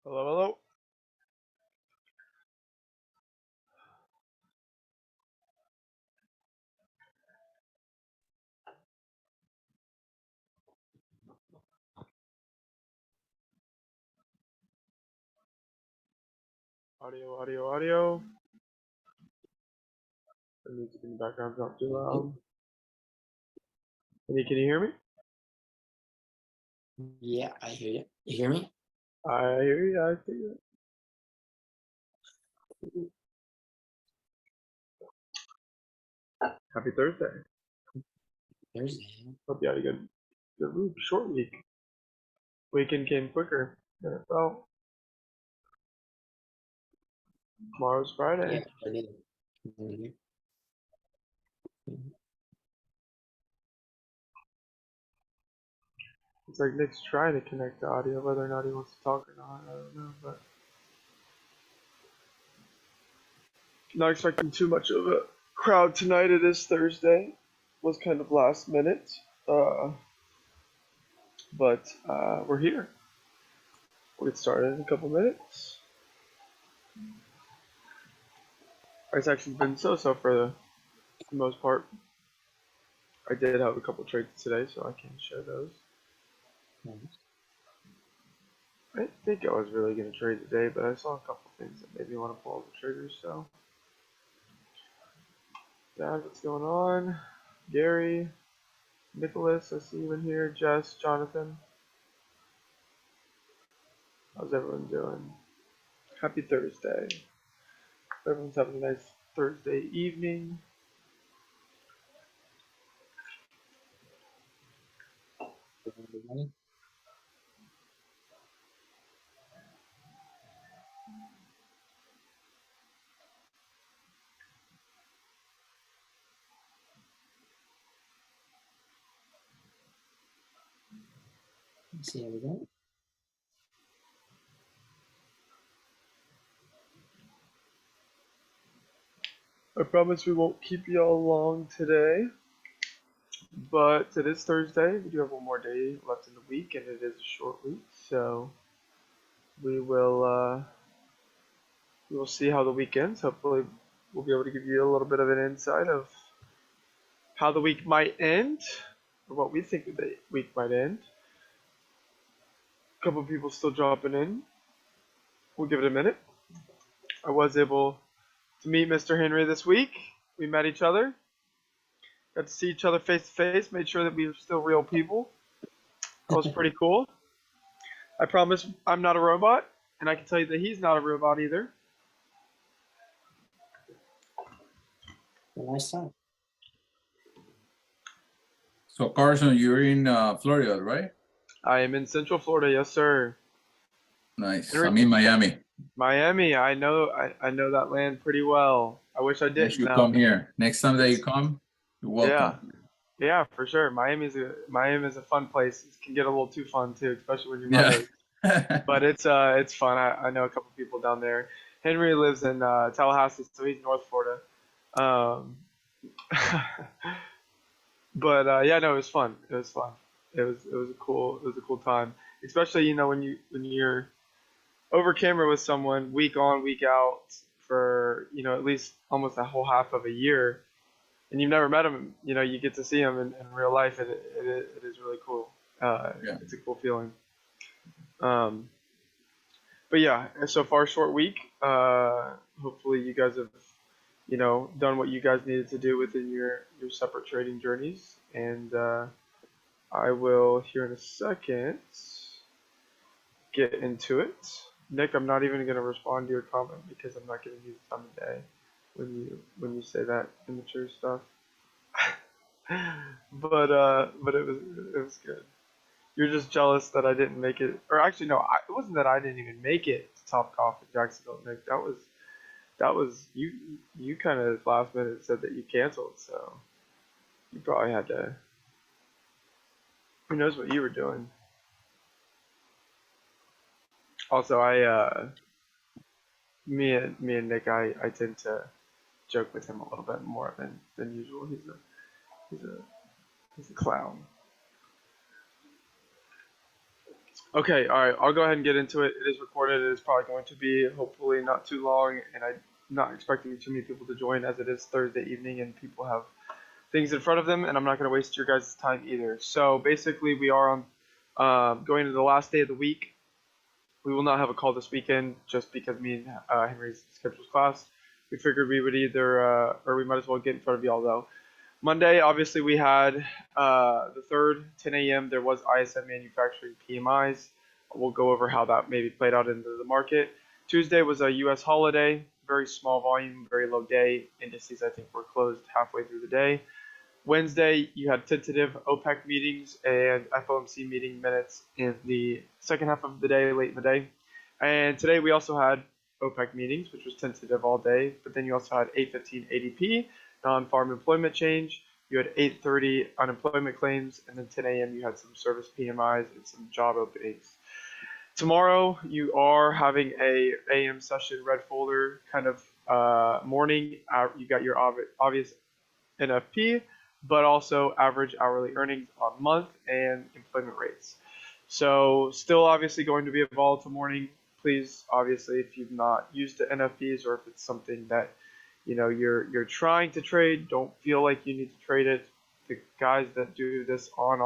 Hello, hello. Audio, audio, audio. The music in the background's not too loud. Can you hear me? Yeah, I hear you. You hear me? I hear you, I see you. Happy Thursday. Thursday. Hope you had a good week. Short week. Weekend came quicker than it felt. Tomorrow's Friday. Yeah, I did. Mhm. It's like Nick's trying to connect to audio, whether or not he wants to talk or not, I don't know, but not expecting too much of a crowd tonight. It is Thursday. Was kind of last minute. But we're here. We'll get started in a couple minutes. It's actually been so for the most part. I did have a couple trades today, so I can share those. Nice. I think I was really going to trade today, but I saw a couple things that made me want to pull the triggers, so. Guys, what's going on? Gary, Nicholas, I see you in here. Jess, Jonathan. How's everyone doing? Happy Thursday. Everyone's having a nice Thursday evening. Everybody. Let's see how we go. I promise we won't keep y'all long today, but it is Thursday. We do have one more day left in the week, and it is a short week, so we will see how the week ends. Hopefully, we'll be able to give you a little bit of an insight of how the week might end, or what we think the week might end. A couple of people still dropping in. We'll give it a minute. I was able to meet Mr. Henry this week. We met each other. Got to see each other face to face. Made sure that we were still real people. That was pretty cool. I promise I'm not a robot, and I can tell you that he's not a robot either. A nice time. So Carson, you're in Florida, right? I am in Central Florida, yes sir. Nice. Henry, I'm in Miami. Miami, I know that land pretty well. I wish I You didn't should though. come here. Next time that you come, you're welcome. Yeah, for sure. Miami is a fun place. It can get a little too fun too, especially when your mother. Yeah. But it's fun. I know a couple people down there. Henry lives in Tallahassee, so he's North Florida. But yeah, no, it was fun. It was fun. It was a cool time, especially when you're over camera with someone week on week out for at least almost a whole half of a year, and you've never met them. You get to see them in real life. It is really cool. Yeah. It's a cool feeling. But yeah, so far short week. Hopefully you guys have done what you guys needed to do within your separate trading journeys, and I will here in a second get into it. Nick, I'm not even going to respond to your comment because I'm not giving you the time of day when you say that immature stuff. but it was good. You're just jealous that I didn't make it, or actually no, it wasn't that I didn't even make it to Top Golf in Jacksonville, Nick. That was you. You kind of last minute said that you canceled, so you probably had to. Who knows what you were doing? Also, me and Nick, I tend to joke with him a little bit more than usual. He's a clown. Okay, all right. I'll go ahead and get into it. It is recorded. It is probably going to be hopefully not too long, and I'm not expecting too many people to join as it is Thursday evening and people have things in front of them, and I'm not going to waste your guys' time either. So basically, we are on going to the last day of the week. We will not have a call this weekend just because me and Henry's scheduled class. We figured we would either, or we might as well get in front of y'all though. Monday, obviously, we had the third, 10 a.m. There was ISM manufacturing PMIs. We'll go over how that maybe played out into the market. Tuesday was a U.S. holiday, very small volume, very low day. Indices, I think, were closed halfway through the day. Wednesday, you had tentative OPEC meetings and FOMC meeting minutes in the second half of the day, late in the day. And today we also had OPEC meetings, which was tentative all day. But then you also had 8:15 ADP, non-farm employment change. You had 8:30 unemployment claims, and then 10 a.m. you had some service PMIs and some job openings. Tomorrow you are having a AM session red folder kind of morning. You got your obvious NFP, but also average hourly earnings on month and employment rates. So still obviously going to be a volatile morning. Please, obviously, if you've not used the NFPs or if it's something that you're trying to trade, don't feel like you need to trade it. The guys that do this on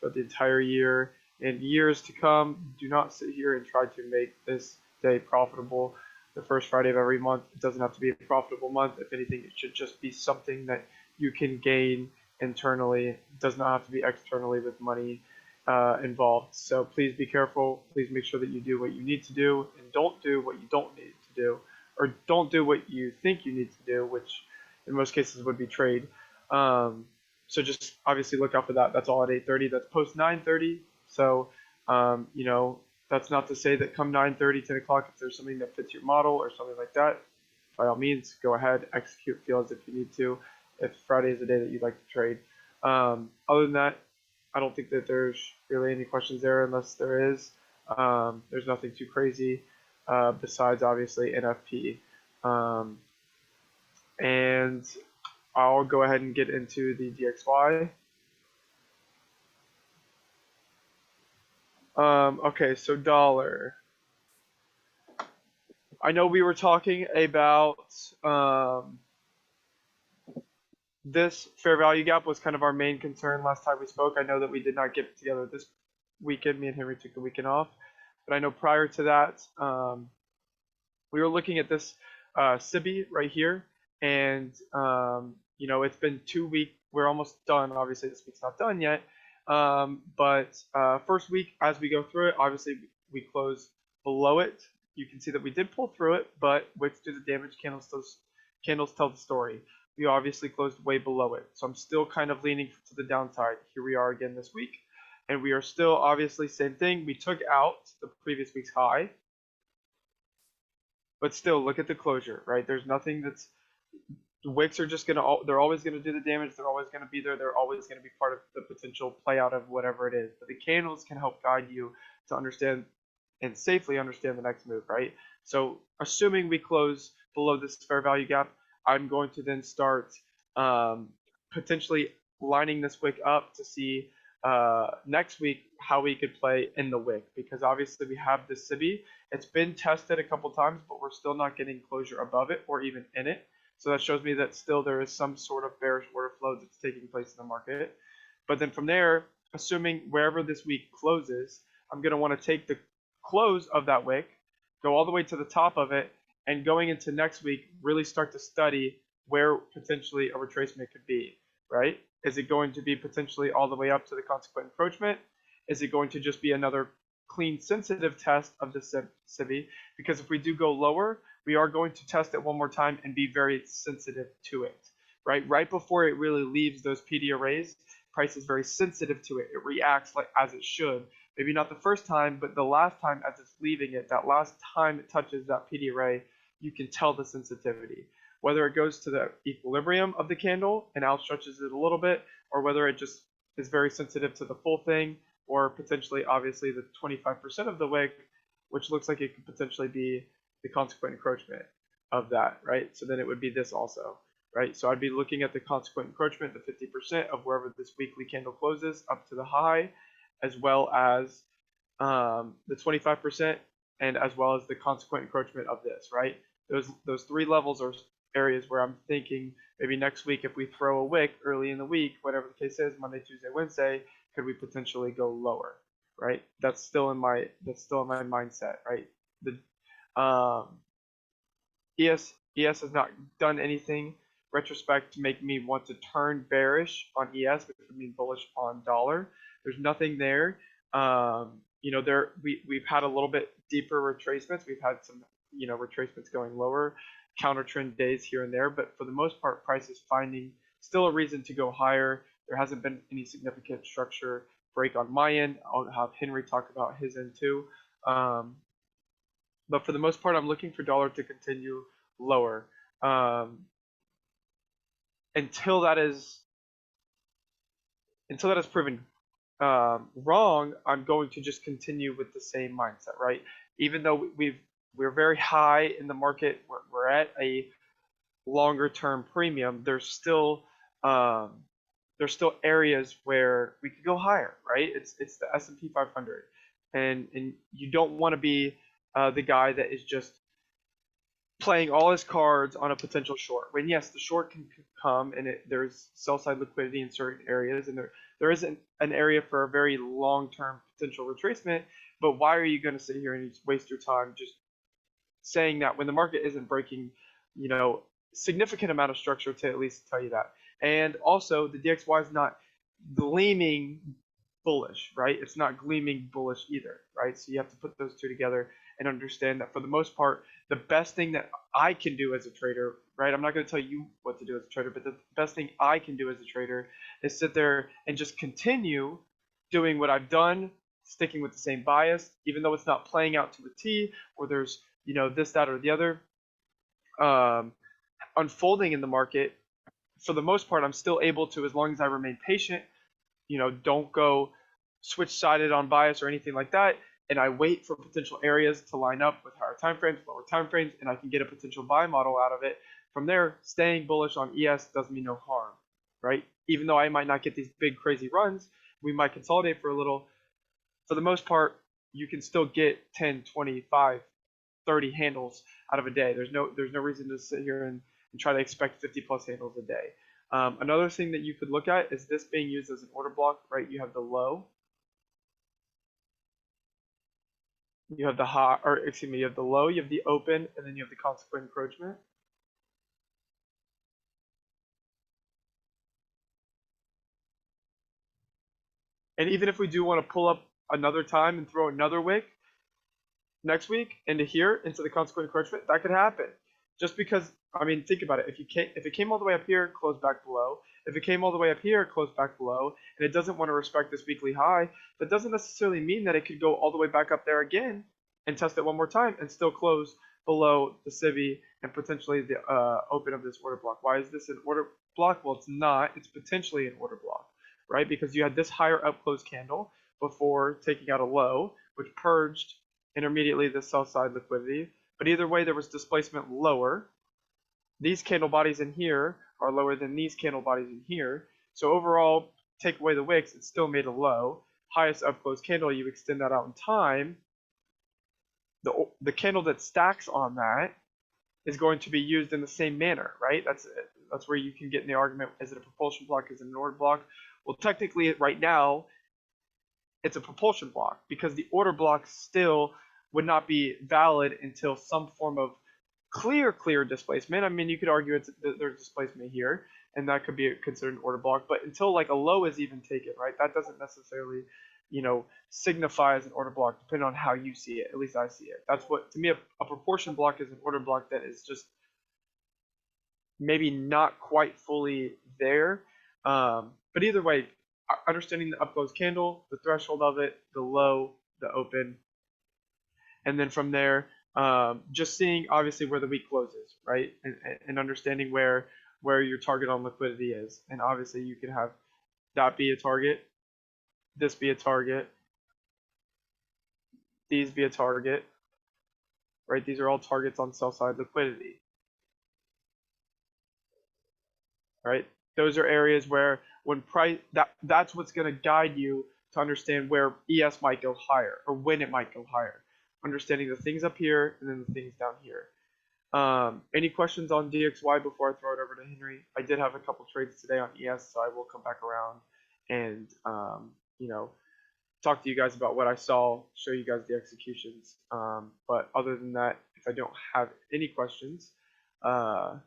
for the entire year and years to come, do not sit here and try to make this day profitable. The first Friday of every month, it doesn't have to be a profitable month. If anything, it should just be something that you can gain internally. It does not have to be externally with money involved. So please be careful. Please make sure that you do what you need to do and don't do what you don't need to do, or don't do what you think you need to do, which in most cases would be trade. So just obviously look out for that. That's all at 8:30. That's post 9:30. So that's not to say that come 9:30, 10 o'clock, if there's something that fits your model or something like that, by all means, go ahead, execute fields if you need to, if Friday is the day that you'd like to trade. Other than that, I don't think that there's really any questions there unless there is. There's nothing too crazy besides, obviously, NFP. And I'll go ahead and get into the DXY. Okay, so dollar. I know we were talking about this fair value gap was kind of our main concern last time we spoke. I know that we did not get together this weekend. Me and Henry took the weekend off. But I know prior to that, we were looking at this SIBI right here. And, it's been 2 weeks. We're almost done. Obviously, this week's not done yet. But first week, as we go through it, obviously we close below it. You can see that we did pull through it, but wicks do the damage, candles tell the story. We obviously closed way below it. So I'm still kind of leaning to the downside. Here we are again this week. And we are still obviously same thing. We took out the previous week's high. But still, look at the closure, right? There's nothing that's the wicks are just they're always gonna do the damage. They're always gonna be there. They're always gonna be part of the potential play out of whatever it is. But the candles can help guide you to understand and safely understand the next move, right? So assuming we close below this fair value gap, I'm going to then start potentially lining this wick up to see next week how we could play in the wick, because obviously we have the SIBI. It's been tested a couple times, but we're still not getting closure above it or even in it. So that shows me that still there is some sort of bearish order flow that's taking place in the market. But then from there, assuming wherever this week closes, I'm going to want to take the close of that wick, go all the way to the top of it, and going into next week, really start to study where potentially a retracement could be, right? Is it going to be potentially all the way up to the consequent encroachment? Is it going to just be another clean sensitive test of the SIBI? Because if we do go lower, we are going to test it one more time and be very sensitive to it, right? Right before it really leaves those PD arrays, price is very sensitive to it. It reacts like as it should. Maybe not the first time, but the last time as it's leaving it, that last time it touches that PD array, you can tell the sensitivity. Whether it goes to the equilibrium of the candle and outstretches it a little bit, or whether it just is very sensitive to the full thing, or potentially, obviously, the 25% of the wick, which looks like it could potentially be the consequent encroachment of that, right? So then it would be this also, right? So I'd be looking at the consequent encroachment, the 50% of wherever this weekly candle closes up to the high, as well as the 25%, and as well as the consequent encroachment of this, right? Those three levels are areas where I'm thinking maybe next week if we throw a wick early in the week, whatever the case is, Monday, Tuesday, Wednesday, could we potentially go lower, right? That's still in my mindset, right? The ES has not done anything retrospect to make me want to turn bearish on ES, which would mean bullish on dollar. There's nothing there. We've had a little bit deeper retracements. We've had some retracements going lower, counter trend days here and there, but for the most part, price is finding still a reason to go higher. There hasn't been any significant structure break on my end. I'll have Henry talk about his end too. But for the most part, I'm looking for dollar to continue lower until that is proven wrong. I'm going to just continue with the same mindset, right? Even though we're very high in the market, we're at a longer term premium. There's still areas where we could go higher, right? It's the S&P 500, and you don't want to be the guy that is just playing all his cards on a potential short. When yes, the short can come, and there's sell side liquidity in certain areas, and there isn't an area for a very long term potential retracement. But why are you going to sit here and waste your time just saying that when the market isn't breaking, significant amount of structure to at least tell you that? And also, the DXY is not gleaming bullish, right? It's not gleaming bullish either, right? So you have to put those two together and understand that for the most part, the best thing that I can do as a trader, right? I'm not going to tell you what to do as a trader, but the best thing I can do as a trader is sit there and just continue doing what I've done, sticking with the same bias, even though it's not playing out to a T, or there's, this, that, or the other unfolding in the market. For the most part, I'm still able to, as long as I remain patient, don't go switch-sided on bias or anything like that, and I wait for potential areas to line up with higher time frames, lower time frames, and I can get a potential buy model out of it. From there, staying bullish on ES does me no harm, right? Even though I might not get these big crazy runs, we might consolidate for a little. For the most part, you can still get 10, 25, 30 handles out of a day. There's no reason to sit here and try to expect 50 plus handles a day. Another thing that you could look at is this being used as an order block, right? You have the low, you have the high, or excuse me, you have the low, you have the open, and then you have the consequent encroachment. And even if we do want to pull up another time and throw another wick next week into here, into the consequent encroachment, that could happen. Just because, I mean, think about it. If it came all the way up here, close back below. If it came all the way up here, close back below, and it doesn't want to respect this weekly high, that doesn't necessarily mean that it could go all the way back up there again and test it one more time and still close below the CIVI and potentially the open of this order block. Why is this an order block? Well, it's not. It's potentially an order block, right? Because you had this higher up close candle before taking out a low, which purged intermediately the sell side liquidity. But either way, there was displacement lower. These candle bodies in here are lower than these candle bodies in here. So overall, take away the wicks, it still made a low. Highest up close candle, you extend that out in time. The candle that stacks on that is going to be used in the same manner, right? That's where you can get in the argument, is it a propulsion block, is it an order block? Well, technically right now, it's a propulsion block because the order block still would not be valid until some form of clear displacement. I mean, you could argue there's displacement here, and that could be considered an order block, but until like a low is even taken, right? That doesn't necessarily, signify as an order block, depending on how you see it. At least I see it. That's what, to me, a proportion block is an order block that is just maybe not quite fully there. But either way, understanding the up close candle, the threshold of it, the low, the open, and then from there, just seeing obviously where the week closes, right, and understanding where your target on liquidity is, and obviously you can have that be a target, this be a target, these be a target, right? These are all targets on sell side liquidity, right? Those are areas where when price that's what's going to guide you to understand where ES might go higher or when it might go higher. Understanding the things up here and then the things down here. Any questions on DXY before I throw it over to Henry? I did have a couple trades today on ES, so I will come back around and talk to you guys about what I saw, show you guys the executions. But other than that, if I don't have any questions, I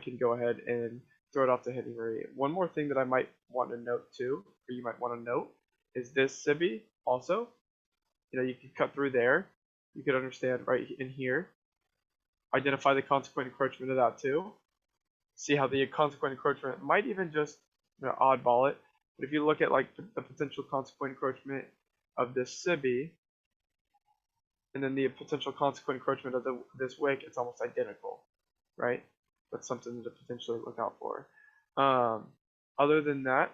can go ahead and throw it off to Henry. One more thing that I might want to note too, or you might want to note, is this SIBI also. You can cut through there. You could understand right in here. Identify the consequent encroachment of that too. See how the consequent encroachment might even just oddball it. But if you look at like the potential consequent encroachment of this SIBI, and then the potential consequent encroachment of this wick, it's almost identical, right? That's something to potentially look out for. Other than that,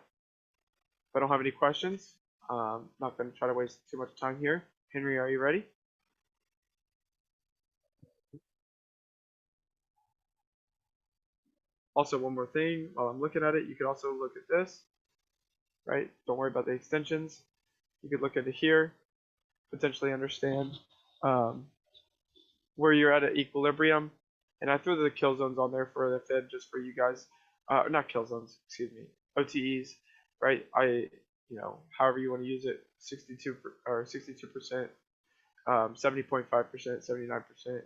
if I don't have any questions, I'm not going to try to waste too much time here. Henry, are you ready? Also, one more thing, while I'm looking at it, you could also look at this, right? Don't worry about the extensions. You could look at it here, potentially understand where you're at equilibrium. And I threw the kill zones on there for the fib just for you guys. Not kill zones, excuse me. OTEs, right? However you want to use it, 62 or 62%, 70.5%, 79%.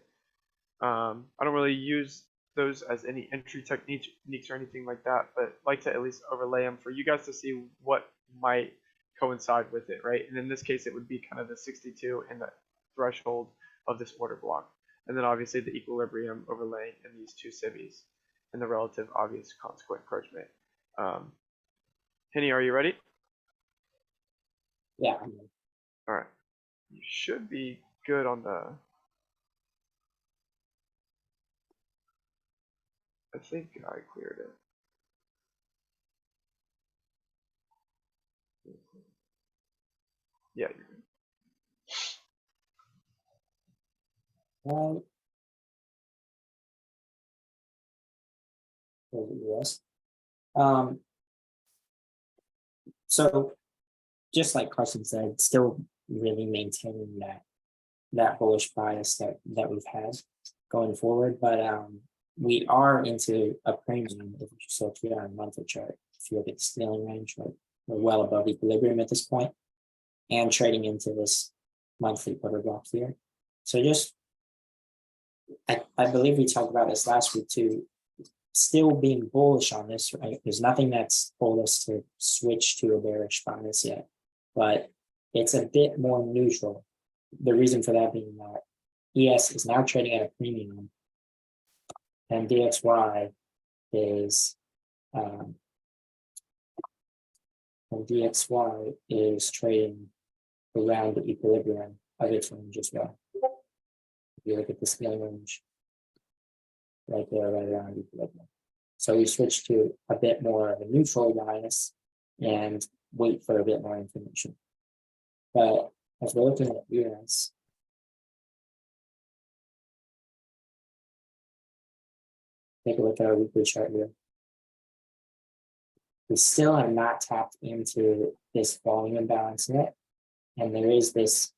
I don't really use those as any entry techniques or anything like that, but like to at least overlay them for you guys to see what might coincide with it, right? And in this case, it would be kind of the 62 and the threshold of this order block. And then obviously the equilibrium overlay in these two SIBIs and the relative obvious consequent encroachment. Henny, are you ready? Yeah. All right. You should be good on the... I think I cleared it. Yeah, you're good. Yes. So just like Carson said, still really maintaining that bullish bias that we've had going forward, but we are into a premium. If you just look here on a monthly chart, if you look at the scaling range, we're well above equilibrium at this point, and trading into this monthly order block here. So just, I believe we talked about this last week too, still being bullish on this, right? There's nothing that's told us to switch to a bearish bias yet, but it's a bit more neutral. The reason for that being that ES is now trading at a premium, and DXY is trading around the equilibrium of its range as well. If you look at the scaling range, right there, right around equilibrium. So we switch to a bit more of a neutral bias and wait for a bit more information. But as we're looking at US, take a look at our weekly chart here. We still have not tapped into this volume imbalance yet. And there is this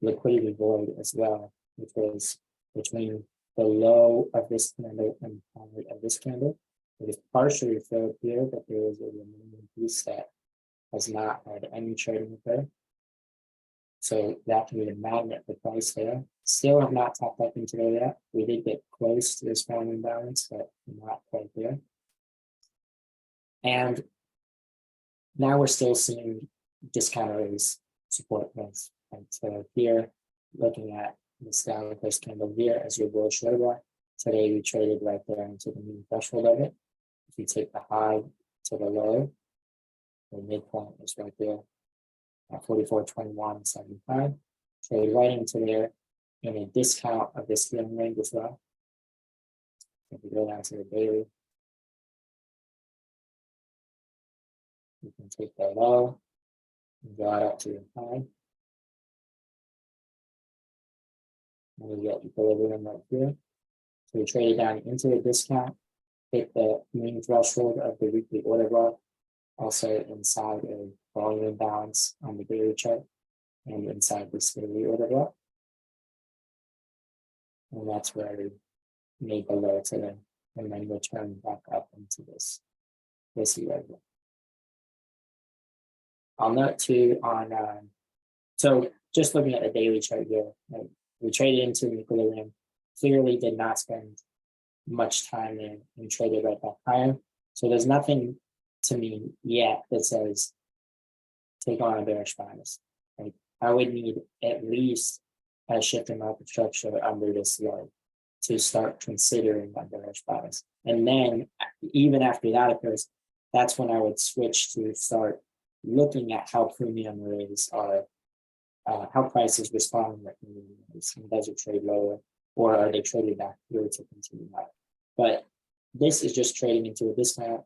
liquidity void as well, which is between the low of this candle and the high of this candle. It is partially filled here, but there is a remaining piece that has not had any trading occur. So that can be a magnet for price there. Still have not tapped up into there yet. We did get close to this volume imbalance, but not quite there. And now we're still seeing discount raise support points. And so here, looking at this downward close candle here as your bullish order block, today we traded right there into the mean threshold of it. If you take the high to the low, the midpoint is right there at 44.2175. Trade right into there in a discount of this scaling range as well. If we go down to the daily, you can take the low and go out up to the high. And we get equilibrium right here. So we trade it down into the discount, hit the mean threshold of the weekly order block, also inside a volume imbalance on the daily chart and inside this daily order block. And that's where we made the low today and then return back up into this level. I'll note too on, so just looking at the daily chart here, right, we traded into an equilibrium, clearly did not spend much time there and traded right back higher. So there's nothing to me yet that says take on a bearish bias. Right? I would need at least a shift in market structure under this low to start considering a bearish bias. And then even after that occurs, that's when I would switch to start looking at how premium arrays are, how prices respond to premium arrays. Does it trade lower or are they traded back here to continue higher? But this is just trading into a discount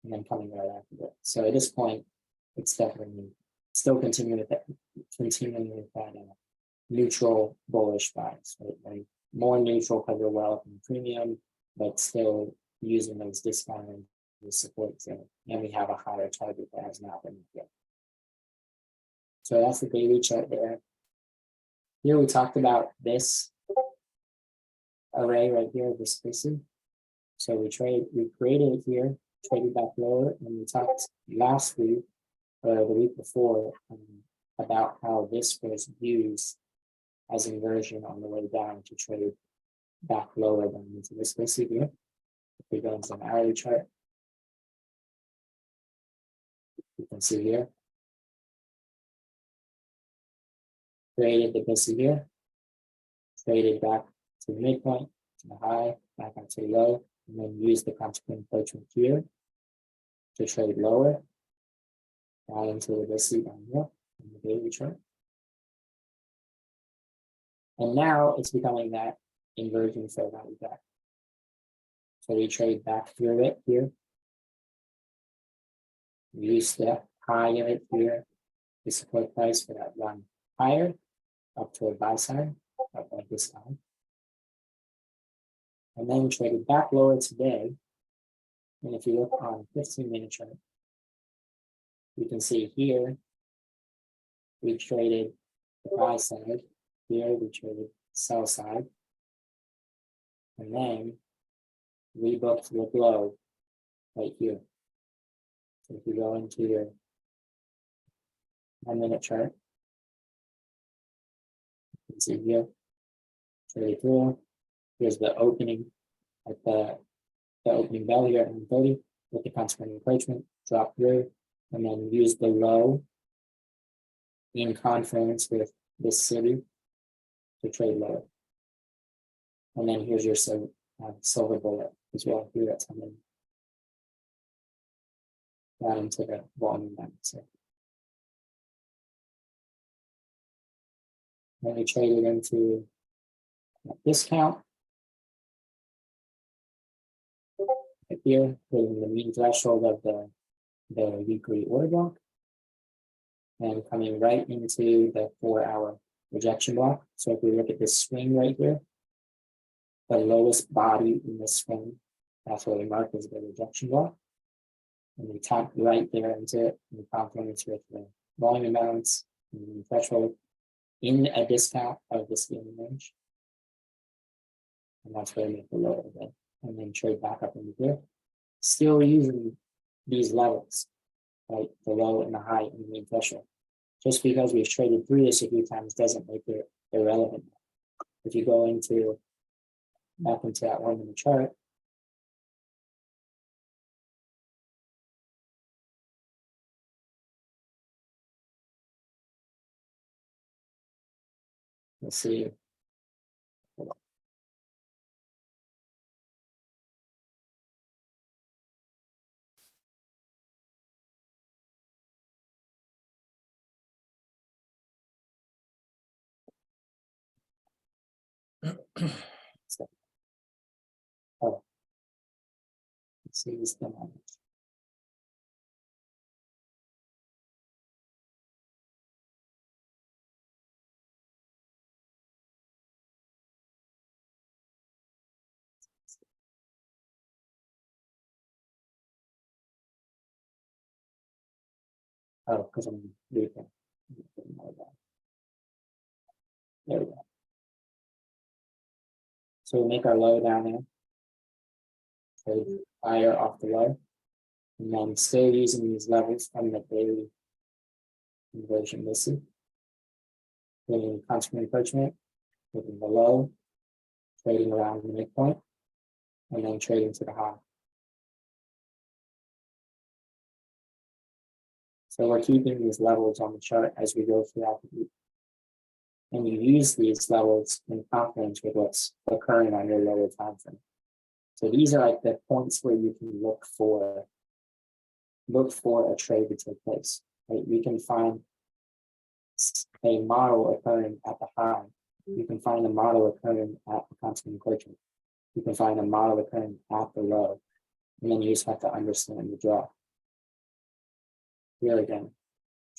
and then coming right after it. So at this point, it's definitely still continuing with that neutral bullish bias, right? Like more neutral because we're well in premium, but still using those discounted support zone, and we have a higher target that has not been yet. So that's the daily chart there. Here we talked about this array right here, this spacing. So we created it here, traded back lower, and we talked last week or the week before about how this was used as inversion on the way down to trade back lower than into this spacing here. If we go into an hourly chart, you can see here, created the basic here, traded back to the midpoint, to the high, back up to the low, and then use the consequent approachment here to trade lower, down into the basic down here in the daily chart. And now it's becoming that inversion fair value back. So we trade back through it here. Use the high of it here, the support price for that run higher, up to a buy side, up like this side. And then we traded back lower today. And if you look on 15-minute chart, you can see here, we traded the buy side. Here we traded sell side. And then we booked the low right here. So if you go into your 1-minute chart, you can see here, trade through. Here's the opening at the opening bell here at 130 with the consequent encroachment, drop through, and then use the low in confluence with this city to trade lower. And then here's your silver bullet as well here at something down into the volume balance. Then we trade it into a discount. Right here, putting the mean threshold of the weekly order block. And coming right into the 4-hour rejection block. So if we look at this swing right here, the lowest body in this swing, that's what we mark as the rejection block. And we tap right there into it in confluence with the volume imbalance and the threshold in a discount of the scaling range. And that's where we make the lower again. And then trade back up into here. Still using these levels, right? The low and the high and the mean threshold. Just because we've traded through this a few times doesn't make it irrelevant. If you go back into that 1-minute chart, let's see. So, let's see this dynamic. Oh, because I'm leaving. There we go. So we make our low down there. Trade higher off the low. And then still using these levels from the daily conversion missing. Trading constant encroachment, taking the low, trading around the midpoint, and then trading to the high. So we're keeping these levels on the chart as we go throughout the week. And you use these levels in confidence with what's occurring on your lower time frame. So these are like the points where you can look for a trade to take place. Right? You can find a model occurring at the high. You can find a model occurring at the constant encroachment. You can find a model occurring at the low. And then you just have to understand the draw. Here again,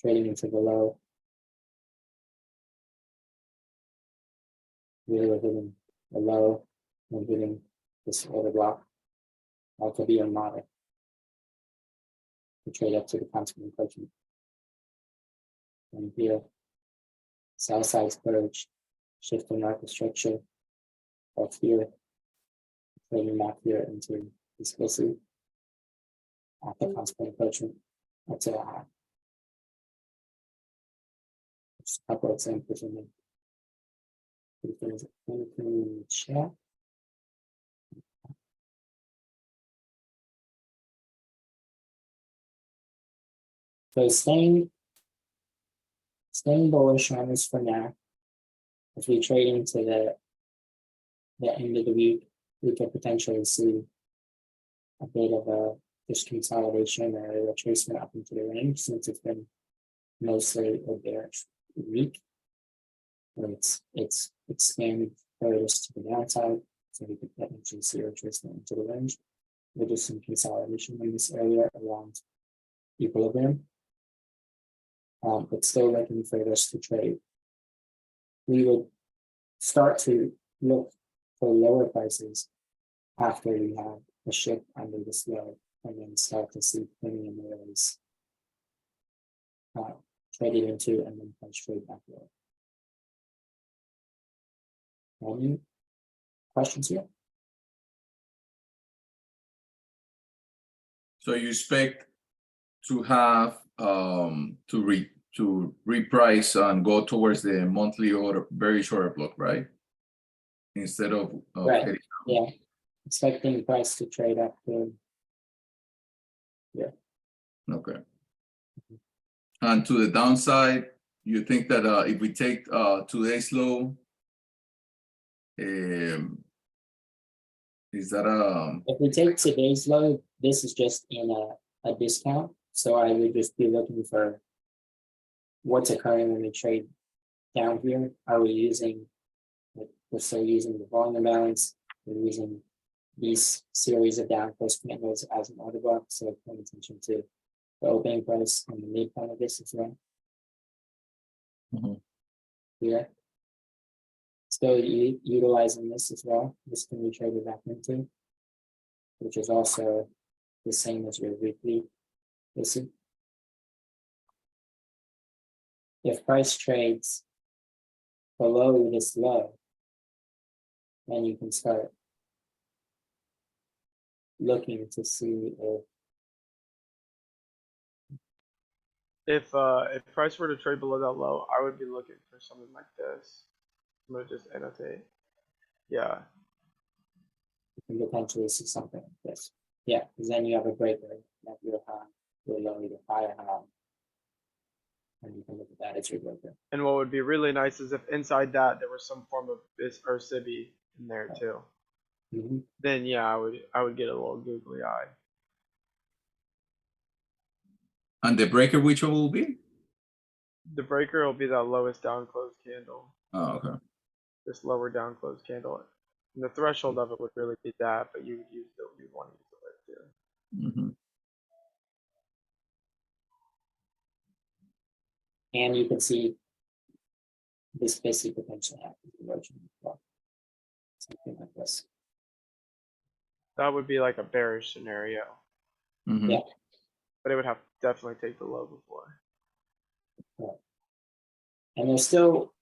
trading into the low. Here we're hitting the low and hitting this order block. That could be your model to trade up to the constant encroachment. And here, sell side purge, shift in market structure. Up here, trading back here into this basically at the constant encroachment up to the high. Just a couple of examples in there. Things in the chat. So staying bullish on this for now. As we trade into the end of the week, we could potentially see a bit of a just consolidation or a retracement up into the range, since it's been mostly a bearish week. And it's expanded furthest to the downside, so we could potentially see a retracement into the range. We'll do some consolidation in this area around equilibrium. But still looking for this to trade. We would start to look for lower prices after we have a shift under this low, and then start to see premium areas traded into and then price trade back lower. Any questions here? So you expect to have to reprice and go towards the monthly or very short block, right? Instead of Right. heading Yeah, expecting price to trade up to. Yeah. Okay. And to the downside, you think that if we take today's low, is that If we take today's low, this is just in a discount. So I would just be looking for what's occurring when we trade down here. Are we using, we're still using the volume balance, we're using these series of down close candles as an order block. So paying attention to the opening price and the midpoint of this as well. Here. Still utilizing this as well. This can be traded back into, which is also the same as your weekly. Listen. If price trades below this low, then you can start looking to see If price were to trade below that low, I would be looking for something like this. I'm gonna just annotate. Yeah. you can potentially see something like this. Yeah, because then you have a breaker at your high, your low, your higher high. And you can look at that as your breaker. And what would be really nice is if inside that there was some form of BIS or SIBI in there too. Then yeah, I would get a little googly eye. and the breaker, which one will be? The breaker will be that lowest down closed candle. Oh, okay. This lower down closed candle. And the threshold of it would really be that, but you would use you'd want to use the wick too. And you can see this basically potentially happens erosion as well. Something like this. That would be like a bearish scenario. Yeah. But it would have to definitely take the low before. And there's still,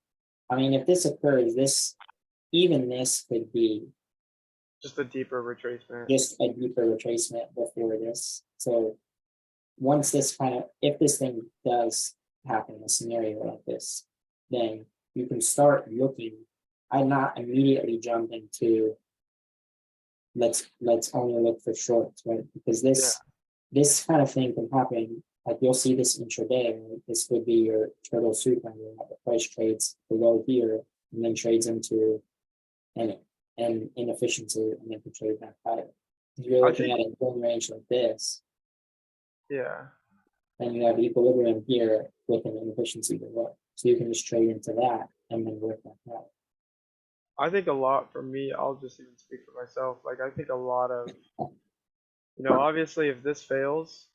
I mean, if this occurs, even this could be Just a deeper retracement. just a deeper retracement before this. So once this if this thing does happen in a scenario like this, then you can start looking. I'd not immediately jump into let's only look for shorts, right? Because this kind of thing can happen. Like you'll see this intraday, right? This would be your turtle soup and the price trades below here and then trades into an inefficiency and then can trade back higher. If you're looking at a golden range like this, yeah. and you have equilibrium here with an inefficiency below. So you can just trade into that and then work that out. I think a lot for me, I'll just even speak for myself. Like I think a lot of, obviously if this fails,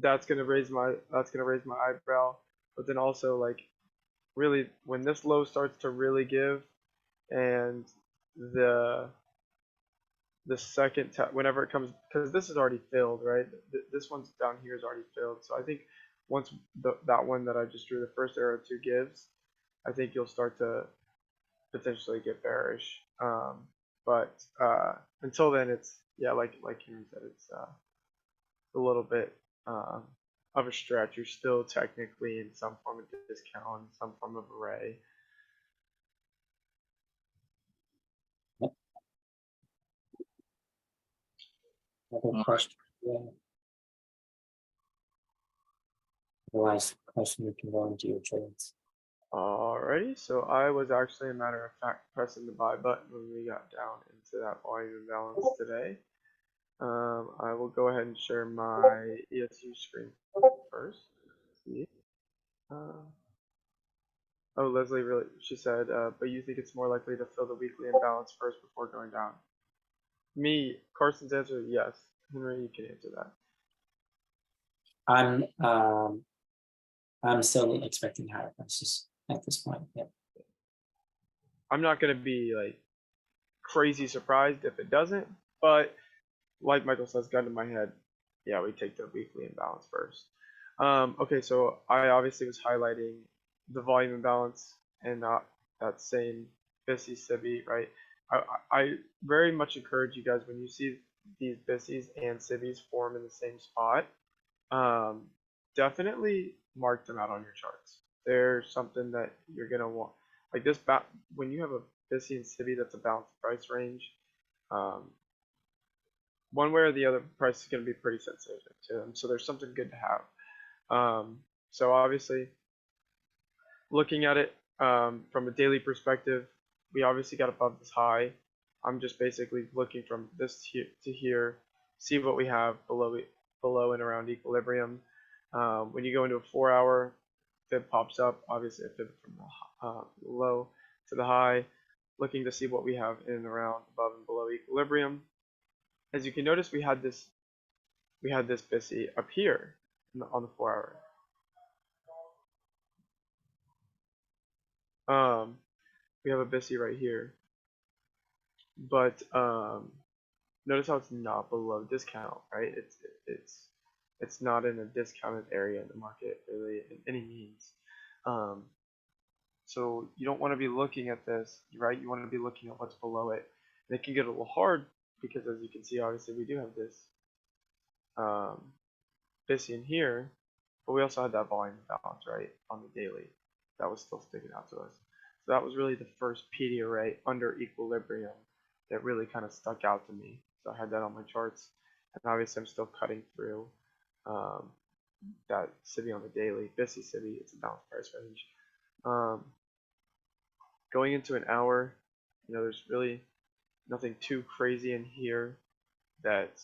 that's gonna raise my eyebrow. But then also like really when this low starts to really give and the second whenever it comes, because this is already filled, right? This one's down here is already filled. So I think once that one that I just drew the first arrow to gives, I think you'll start to potentially get bearish. But until then, it's like Henry said, it's a little bit of a stretch. You're still technically in some form of discount, some form of array. Another question. Yeah. Otherwise, question you can go into your trades. Alrighty, so I was actually, a matter of fact, pressing the buy button when we got down into that volume imbalance today. I will go ahead and share my ESU screen first. Let's see. Oh, Leslie she said, but you think it's more likely to fill the weekly imbalance first before going down? Carson's answer is yes. Henry, you can answer that. I'm still expecting higher prices at this point. Yeah. I'm not going to be like crazy surprised if it doesn't, but like Michael says, gun to my head, yeah, we take the weekly imbalance first. Okay, so I obviously was highlighting the volume imbalance and not that same BISI SIBI, right? I very much encourage you guys, when you see these BISIs and SIBIs form in the same spot, definitely mark them out on your charts. They're something that you're gonna want. Like this, when you have a BISI and SIBI that's a balanced price range, one way or the other, price is going to be pretty sensitive to them. So there's something good to have. So obviously, looking at it from a daily perspective, we obviously got above this high. I'm just basically looking from this to here, see what we have below and around equilibrium. When you go into a 4-hour, fib pops up. Obviously, a fib from the low to the high, looking to see what we have in and around above and below equilibrium. As you can notice, we had this BISI up here on the 4-hour. We have a BISI right here, but notice how it's not below discount, right? It's not in a discounted area in the market really in any means. So you don't want to be looking at this, right? You want to be looking at what's below it. And it can get a little hard because, as you can see, obviously we do have this BISI in here, but we also had that volume imbalance, right, on the daily. That was still sticking out to us. So that was really the first PD array under equilibrium that really kind of stuck out to me. So I had that on my charts, and obviously I'm still cutting through that SIBI on the daily. BISI SIBI, it's a balanced price range. Going into an hour, there's really nothing too crazy in here that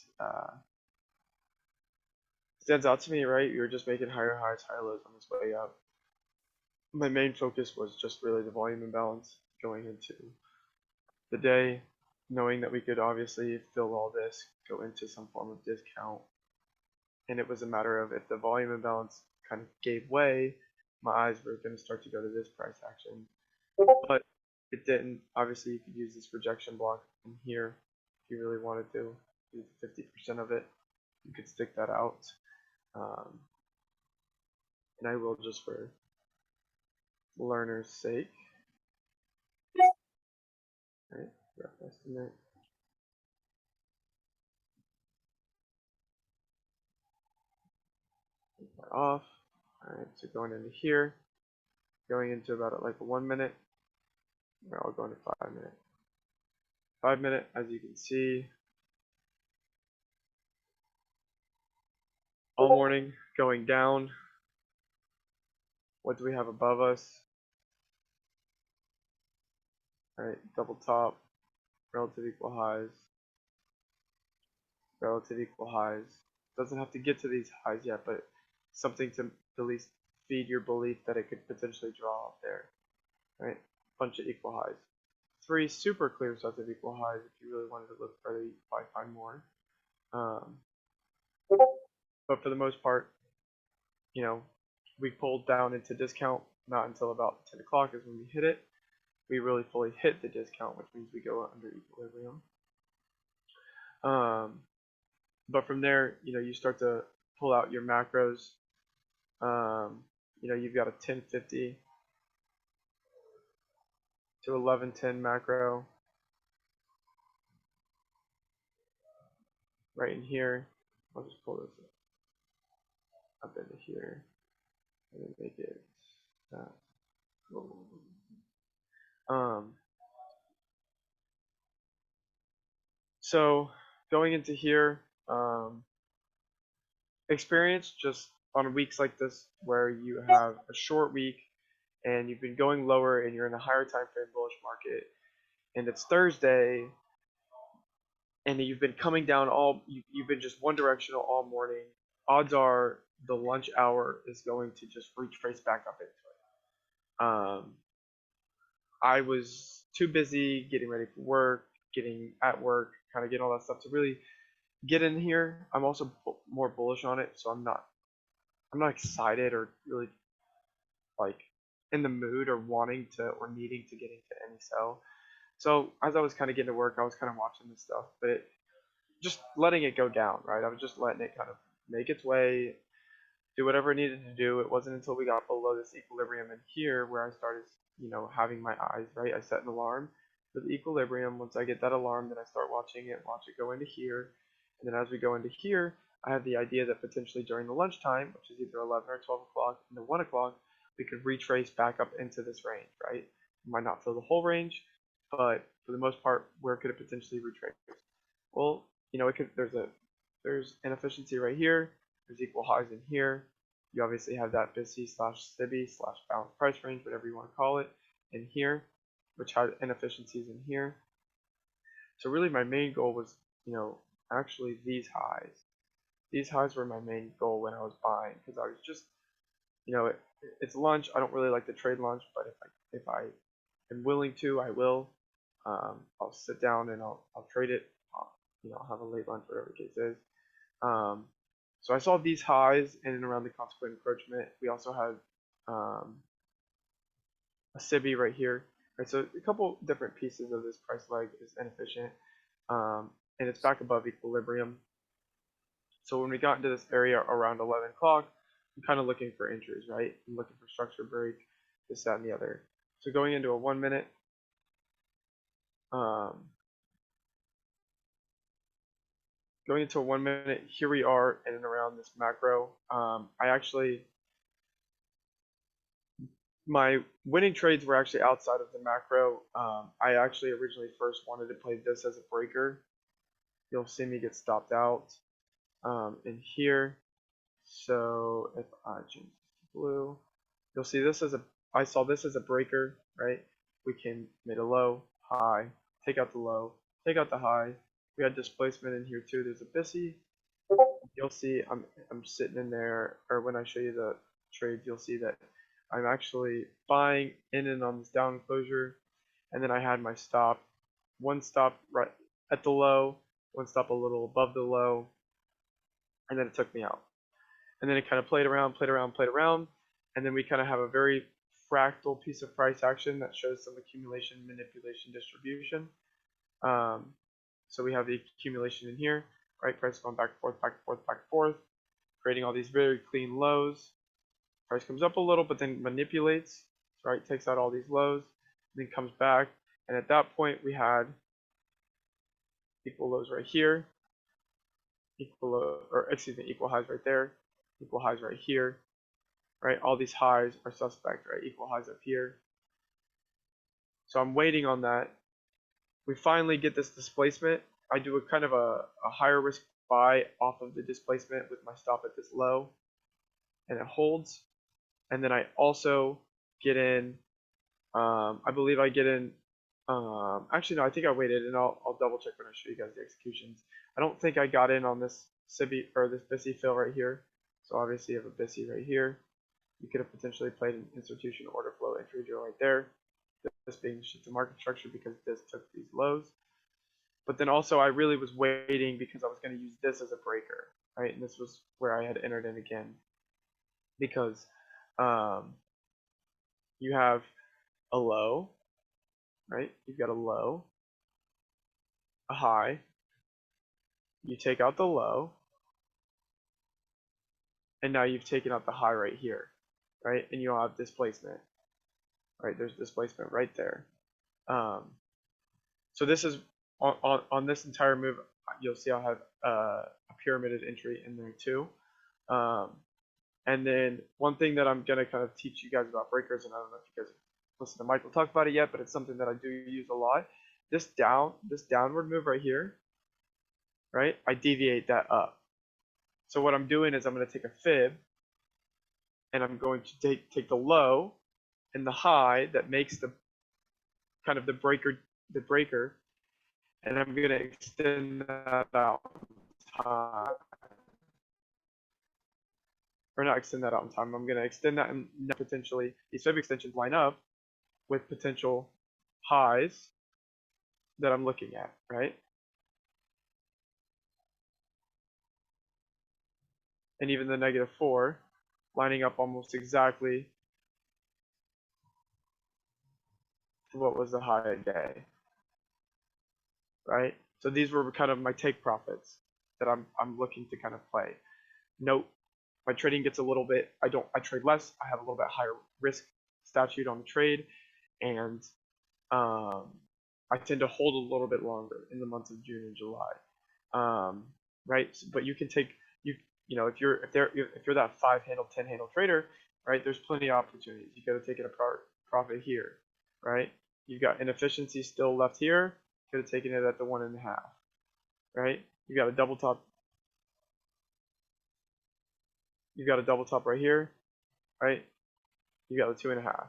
stands out to me, right? You're just making higher highs, higher lows on this way up. My main focus was just really the volume imbalance going into the day, knowing that we could obviously fill all this, go into some form of discount. And it was a matter of, if the volume imbalance kind of gave way, my eyes were going to start to go to this price action. But it didn't. Obviously, you could use this rejection block in here if you really wanted to. Use 50% of it. You could stick that out. And I will, just for learner's sake. Right, rough estimate. Take that off. Alright, so going into here, going into about like 1 minute. I'll go into 5 minutes. 5 minute, as you can see, all morning going down. What do we have above us? Alright, double top, relative equal highs, relative equal highs. Doesn't have to get to these highs yet, but something to at least feed your belief that it could potentially draw up there. Right, bunch of equal highs. 3 super clear sets of equal highs. If you really wanted to look further, you could probably find more. But for the most part, you know, we pulled down into discount. Not until about 10 o'clock is when we hit it. We really fully hit the discount, which means we go under equilibrium. But from there, you know, you start to pull out your macros. You know, you've got a 1050 to 1110 macro right in here. I'll just pull this up into here and then make it that. So going into here, experience just on weeks like this where you have a short week and you've been going lower and you're in a higher time frame bullish market and it's Thursday and you've been coming down you've been just one directional all morning. Odds are the lunch hour is going to just retrace back up into it. I was too busy getting ready for work, getting at work, kind of getting all that stuff to really get in here. I'm also more bullish on it, so I'm not excited or really like in the mood or wanting to or needing to get into any sell. So as I was kind of getting to work, I was kind of watching this stuff, but just letting it go down, right? I was just letting it kind of make its way, do whatever it needed to do. It wasn't until we got below this equilibrium in here where I started, you know, having my eyes, right? I set an alarm for the equilibrium. Once I get that alarm, then I start watching it, watch it go into here. And then as we go into here, I have the idea that potentially during the lunchtime, which is either 11 or 12 o'clock and then 1 o'clock, we could retrace back up into this range, right? Might not fill the whole range, but for the most part, where could it potentially retrace? Well, you know, it could. There's inefficiency right here. There's equal highs in here. You obviously have that BISI slash SIBI slash balanced price range, whatever you want to call it, in here, which had inefficiencies in here. So really, my main goal was, you know, actually these highs. These highs were my main goal when I was buying because I was just, you know, it's lunch. I don't really like to trade lunch, but if I am willing to, I will. I'll sit down and I'll trade it. You know, I'll have a late lunch, whatever the case is. So I saw these highs in and around the consequent encroachment. We also had a SIBI right here. Right, so a couple different pieces of this price leg is inefficient, and it's back above equilibrium. So when we got into this area around 11 o'clock, I'm kind of looking for entries, right? I'm looking for structure break, this, that, and the other. So going into a 1 minute, going into a 1 minute, here we are in and around this macro. My winning trades were actually outside of the macro. I actually originally first wanted to play this as a breaker. You'll see me get stopped out in here. So if I change to blue, you'll see this as I saw this as a breaker, right? We came made a low, high, take out the low, take out the high. We had displacement in here too. There's a BISI. You'll see I'm sitting in there, or when I show you the trades, you'll see that I'm actually buying in and on this down closure, and then I had my stop, one stop right at the low, one stop a little above the low, and then it took me out. And then it kind of played around, and then we kind of have a very fractal piece of price action that shows some accumulation, manipulation, distribution. So we have the accumulation in here, right? Price going back and forth, back and forth, back and forth, creating all these very clean lows. Price comes up a little, but then manipulates. right? Takes out all these lows, then comes back, and at that point we had equal lows right here, equal highs right there, equal highs right here, right? All these highs are suspect, right? Equal highs up here. So I'm waiting on that. We finally get this displacement. I do a kind of a higher risk buy off of the displacement with my stop at this low, and it holds. And then I also get in, I believe I get in, actually no, I think I waited, and I'll double check when I show you guys the executions. I don't think I got in on this SIBI or this BISI fill right here. So obviously you have a BISI right here. You could have potentially played an institution order flow entry drill right there. This being shift to market structure because this took these lows. But then also I really was waiting because I was going to use this as a breaker, right? And this was where I had entered in again because you have a low, right? You've got a low, a high, you take out the low, and now you've taken out the high right here, right? And you'll have displacement, right? There's displacement right there. So this is on this entire move, you'll see I'll have a pyramided entry in there too. And then one thing that I'm gonna kind of teach you guys about breakers, and I don't know if you guys listen to Michael talk about it yet, but it's something that I do use a lot. This downward move right here, right? I deviate that up. So what I'm doing is I'm going to take a fib, and I'm going to take the low and the high that makes the kind of the breaker, and I'm going to extend that out in time. Or not extend that out in time. I'm going to extend that, and potentially these fib extensions line up with potential highs that I'm looking at, right? And even the -4 lining up almost exactly to what was the high day, right? So these were kind of my take profits that I'm looking to kind of play. Note, my trading gets a little bit, I trade less, I have a little bit higher risk statute on the trade, and I tend to hold a little bit longer in the months of June and July, right? But you can take, you know, if you're that 5-handle, 10-handle trader, right? There's plenty of opportunities. You got to take it apart, profit here, right? You've got inefficiency still left here. Could have taken it at the 1.5, right? You got a double top. You got a double top right here, right? You got the 2.5.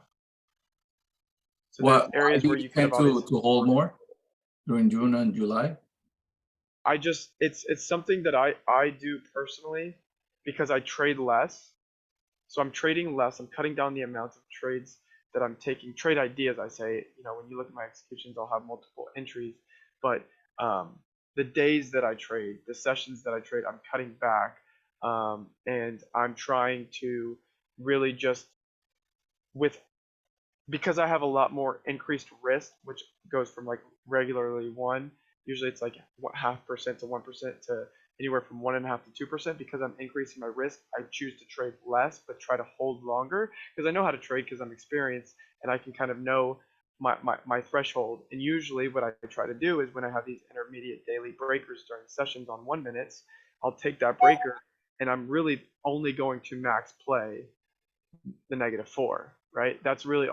So there's areas where you tend to hold more during June and July. It's something that I do personally because I trade less. So I'm trading less. I'm cutting down the amount of trades that I'm taking. Trade ideas, I say. You know, when you look at my executions, I'll have multiple entries, but the days that I trade, the sessions that I trade, I'm cutting back, and I'm trying to really just because I have a lot more increased risk, which goes from like regularly 1. Usually it's like 0.5% to 1% to anywhere from 1.5% to 2%. Because I'm increasing my risk, I choose to trade less but try to hold longer because I know how to trade because I'm experienced and I can kind of know my threshold. And usually what I try to do is when I have these intermediate daily breakers during sessions on 1 minutes, I'll take that breaker and I'm really only going to max play the -4, right? That's really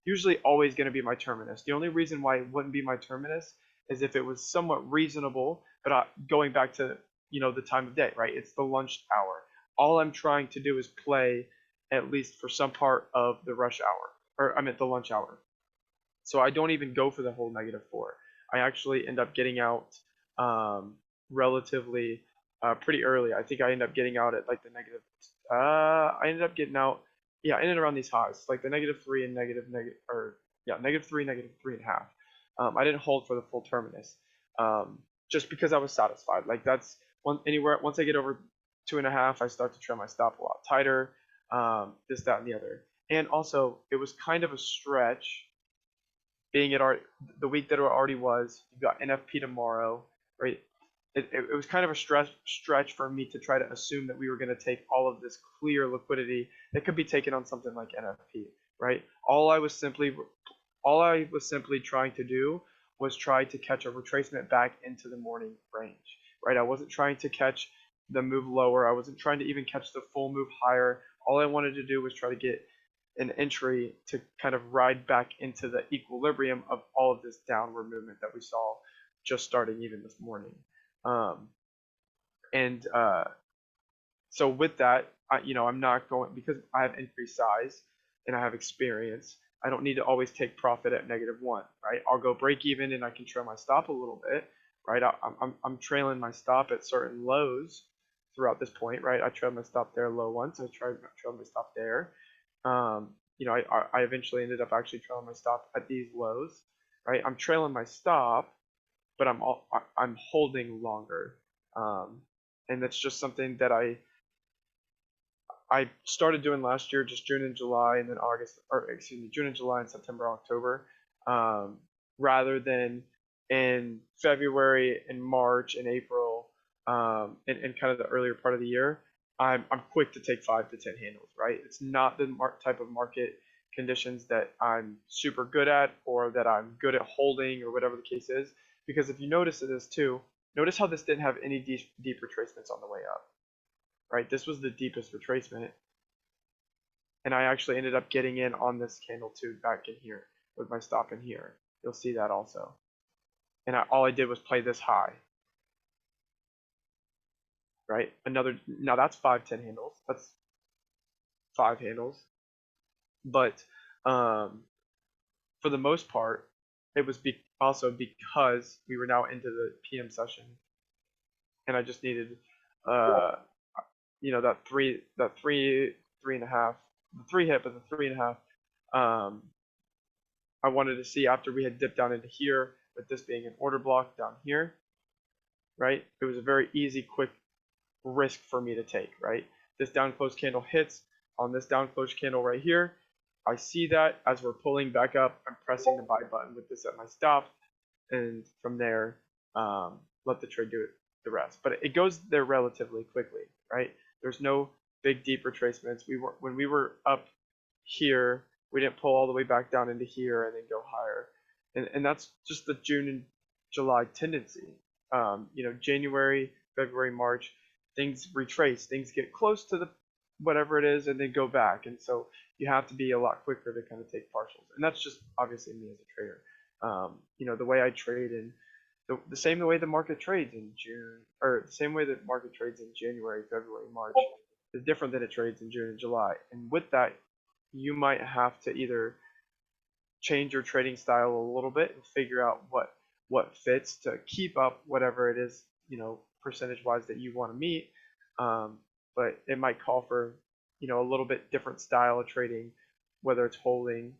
usually always going to be my terminus. The only reason why it wouldn't be my terminus is if it was somewhat reasonable, but going back to, you know, the time of day, right? It's the lunch hour. All I'm trying to do is play at least for some part of the rush hour, or I meant the lunch hour. So I don't even go for the whole -4. I actually end up getting out relatively pretty early. I think I end up getting out at like the I ended up getting out, yeah, in and around these highs, like the -3 and -3, -3.5. I didn't hold for the full terminus, just because I was satisfied. Like that's once I get over 2.5, I start to trim my stop a lot tighter, this, that, and the other. And also, it was kind of a stretch, being the week that it already was. You've got NFP tomorrow, right? it was kind of a stretch for me to try to assume that we were going to take all of this clear liquidity that could be taken on something like NFP, right? All I was simply trying to do was try to catch a retracement back into the morning range, right? I wasn't trying to catch the move lower. I wasn't trying to even catch the full move higher. All I wanted to do was try to get an entry to kind of ride back into the equilibrium of all of this downward movement that we saw just starting even this morning. So with that, I'm not going, because I have increased size and I have experience. I don't need to always take profit at -1, right? I'll go break even and I can trail my stop a little bit, right? I'm trailing my stop at certain lows throughout this point, right? I trailed my stop there low once. I trailed my stop there. I eventually ended up actually trailing my stop at these lows, right? I'm trailing my stop, but I'm holding longer, and that's just something that I started doing last year, just June and July, and then June and July and September, October, rather than in February and March and April, and kind of the earlier part of the year. I'm quick to take 5 to 10 handles, right? It's not the type of market conditions that I'm super good at, or that I'm good at holding, or whatever the case is. Because if you notice this too, notice how this didn't have any deep retracements on the way up, right? This was the deepest retracement, and I actually ended up getting in on this candle too, back in here with my stop in here. You'll see that also. And all I did was play this high, right? Now that's 5-10 handles. That's 5 handles. But for the most part, it was also because we were now into the PM session, and I just needed that three and a half, the 3 hit, but the 3.5. I wanted to see after we had dipped down into here, with this being an order block down here, right? It was a very easy, quick risk for me to take, right? This down close candle hits on this down close candle right here. I see that as we're pulling back up, I'm pressing the buy button with this at my stop, and from there, let the trade do the rest. But it goes there relatively quickly, right? There's no big deep retracements. When we were up here, we didn't pull all the way back down into here and then go higher, and that's just the June and July tendency. January, February, March, things retrace, things get close to the whatever it is, and then go back, and so you have to be a lot quicker to kind of take partials, and that's just obviously me as a trader. The way I trade in the same way the market trades in June, or the same way that market trades in January, February, March is different than it trades in June and July. And with that, you might have to either change your trading style a little bit and figure out what fits to keep up whatever it is, percentage wise that you want to meet. But it might call for, a little bit different style of trading, whether it's holding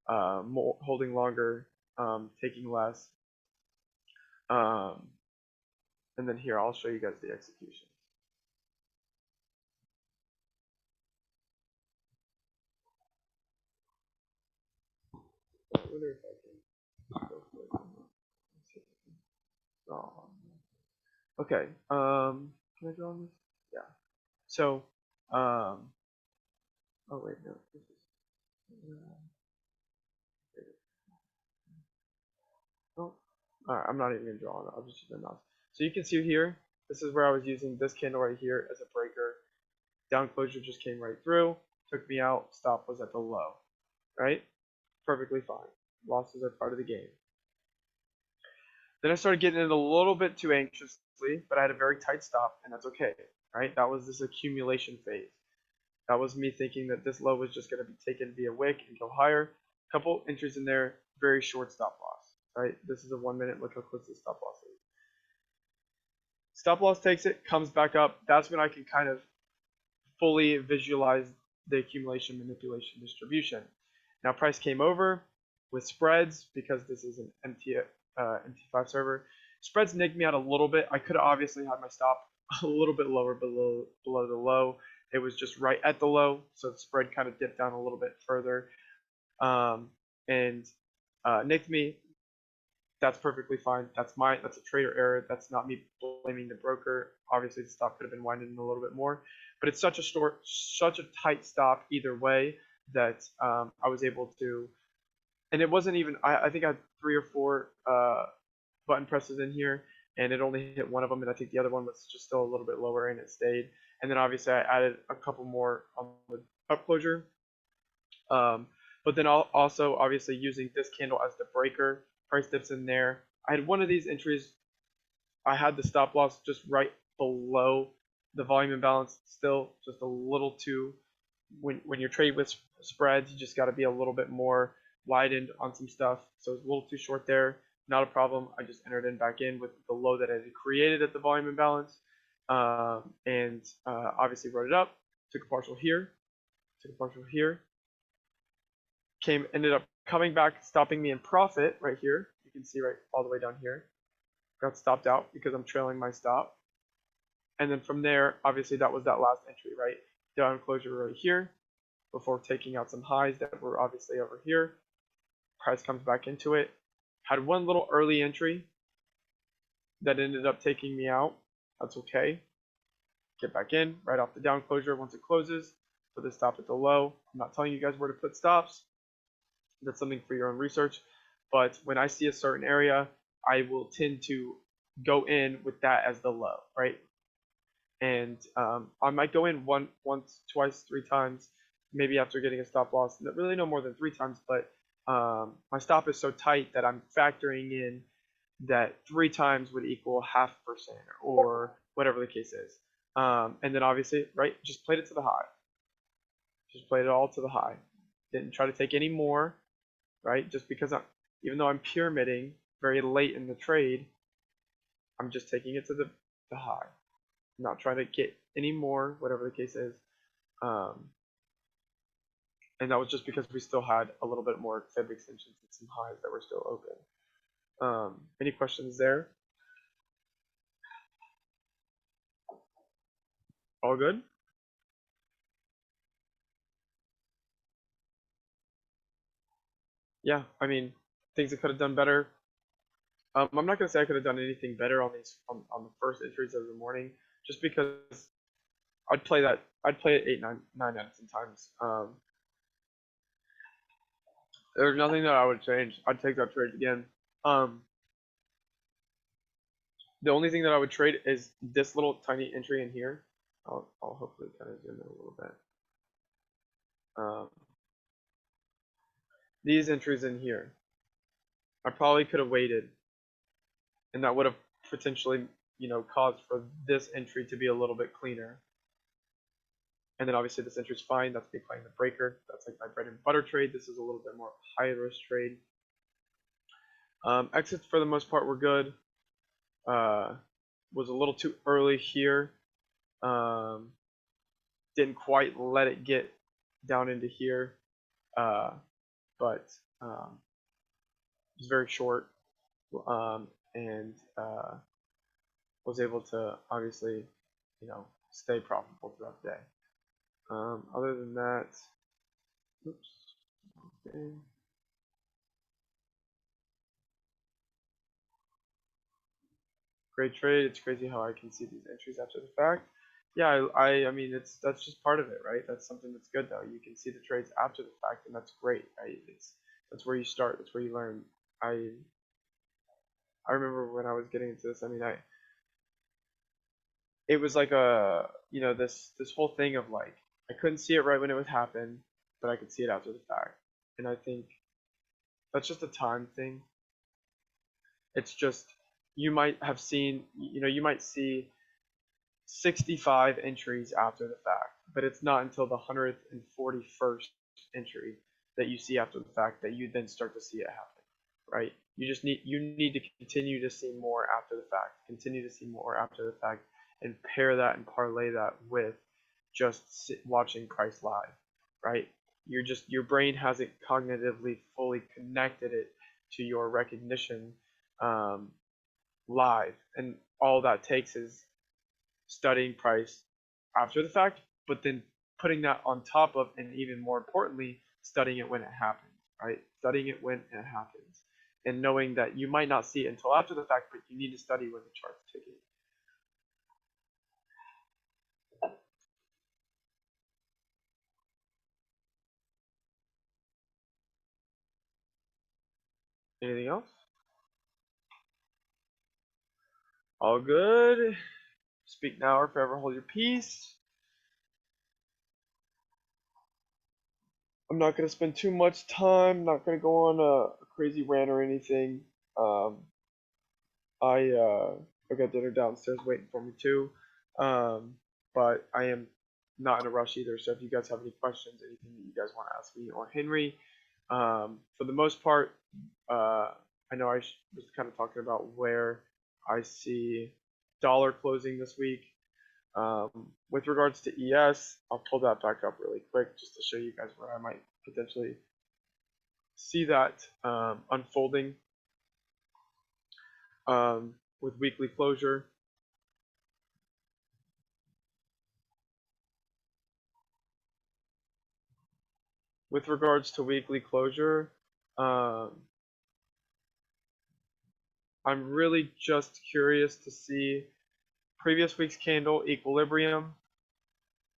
longer, taking less. And then here, I'll show you guys the execution. I wonder if I can go for it. Oh. Okay. Can I draw on this? Yeah. So, oh wait, no. This is. Oh, all right. I'm not even gonna draw on it. I'll just use the mouse. So you can see here. This is where I was using this candle right here as a breaker. Down closure just came right through, took me out. Stop was at the low, right? Perfectly fine. Losses are part of the game. Then I started getting in a little bit too anxiously, but I had a very tight stop, and that's okay, right? That was this accumulation phase. That was me thinking that this low was just going to be taken via wick and go higher. Couple entries in there, very short stop loss, right? This is a 1 minute. Look how close the stop loss is. Stop loss takes it, comes back up. That's when I can kind of fully visualize the accumulation, manipulation, distribution. Now price came over with spreads because this is an MT5 server. Spreads nicked me out a little bit. I could have obviously had my stop a little bit lower below the low. It was just right at the low, so the spread kind of dipped down a little bit further, and nicked me. that's perfectly fine. That's a trader error. That's not me blaming the broker. Obviously, the stop could have been winded a little bit more, but it's such a tight stop either way that I was able to, and it wasn't even. I think I had 3 or 4 button presses in here, and it only hit one of them, and I think the other one was just still a little bit lower, and it stayed. And then obviously I added a couple more on the up closure. But then also obviously using this candle as the breaker, price dips in there. I had one of these entries, I had the stop loss just right below the volume imbalance, still just a little too, when you're trading with spreads, you just got to be a little bit more widened on some stuff. So it's a little too short there, not a problem. I just entered in back in with the low that I had created at the volume imbalance, and obviously wrote it up, took a partial here, ended up coming back, stopping me in profit right here. You can see right all the way down here. Got stopped out because I'm trailing my stop. And then from there, obviously that was that last entry, right? Down closure right here before taking out some highs that were obviously over here. Price comes back into it. Had one little early entry that ended up taking me out. That's okay. Get back in right off the down closure once it closes. Put the stop at the low. I'm not telling you guys where to put stops. That's something for your own research. But when I see a certain area, I will tend to go in with that as the low, right? And I might go in once, twice, 3 times, maybe after getting a stop loss. Really no more than 3 times, but my stop is so tight that I'm factoring in that 3 times would equal 0.5% or whatever the case is. And then obviously, right, just played it to the high. Just played it all to the high. Didn't try to take any more, right? Just because even though I'm pyramiding very late in the trade, I'm just taking it to the high. I'm not trying to get any more, whatever the case is. And that was just because we still had a little bit more fib extensions and some highs that were still open. Any questions there? All good? Yeah, I mean, things I could have done better. I'm not gonna say I could have done anything better on these on the first entries of the morning, just because I'd play it 8, 9 out of 10 times. There's nothing that I would change. I'd take that trade again. The only thing that I would trade is this little tiny entry in here. I'll hopefully kind of zoom in a little bit. These entries in here, I probably could have waited, and that would have potentially, caused for this entry to be a little bit cleaner. And then obviously this entry is fine. That's me playing the breaker. That's like my bread and butter trade. This is a little bit more high risk trade. Exits for the most part were good. Was a little too early here. Didn't quite let it get down into here, but it was very short, and was able to obviously, stay profitable throughout the day. Other than that, oops, okay. Great trade. It's crazy how I can see these entries after the fact. Yeah, I mean that's just part of it, right? That's something that's good though. You can see the trades after the fact, and that's great, right? That's where you start. That's where you learn. I remember when I was getting into this. I mean, it was like this whole thing of like I couldn't see it right when it would happen, but I could see it after the fact, and I think that's just a time thing. It's just you might have seen, you might see 65 entries after the fact, but it's not until the 141st entry that you see after the fact that you then start to see it happen, right? You need to continue to see more after the fact, and pair that and parlay that with just watching price live, right? Your brain hasn't cognitively fully connected it to your recognition live, and all that takes is studying price after the fact, but then putting that on top of, and even more importantly, studying it when it happens, right? Studying it when it happens. and knowing that you might not see it until after the fact, but you need to study when the chart's ticking. Anything else? All good. Speak now or forever hold your peace. I'm not going to spend too much time, not going to go on a crazy rant or anything. I got dinner downstairs waiting for me too. But I am not in a rush either. So if you guys have any questions, anything that you guys want to ask me or Henry, for the most part, I know I was kind of talking about where I see dollar closing this week. With regards to ES, I'll pull that back up really quick just to show you guys where I might potentially see that unfolding with weekly closure. With regards to weekly closure, I'm really just curious to see previous week's candle equilibrium.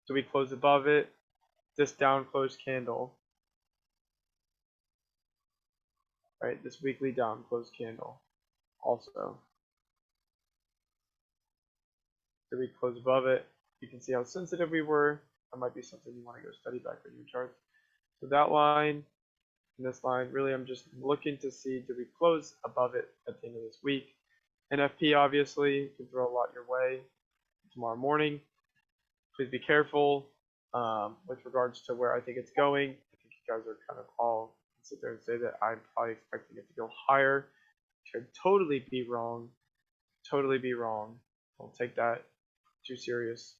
Do we close above it? This down close candle, right? This weekly down close candle also. Do we close above it? You can see how sensitive we were. That might be something you want to go study back on your charts. So that line and this line, really I'm just looking to see, do we close above it at the end of this week? NFP obviously can throw a lot your way tomorrow morning. Please be careful with regards to where I think it's going. I think you guys are kind of all sit there and say that I'm probably expecting it to go higher. Could totally be wrong. Totally be wrong. Don't take that too serious.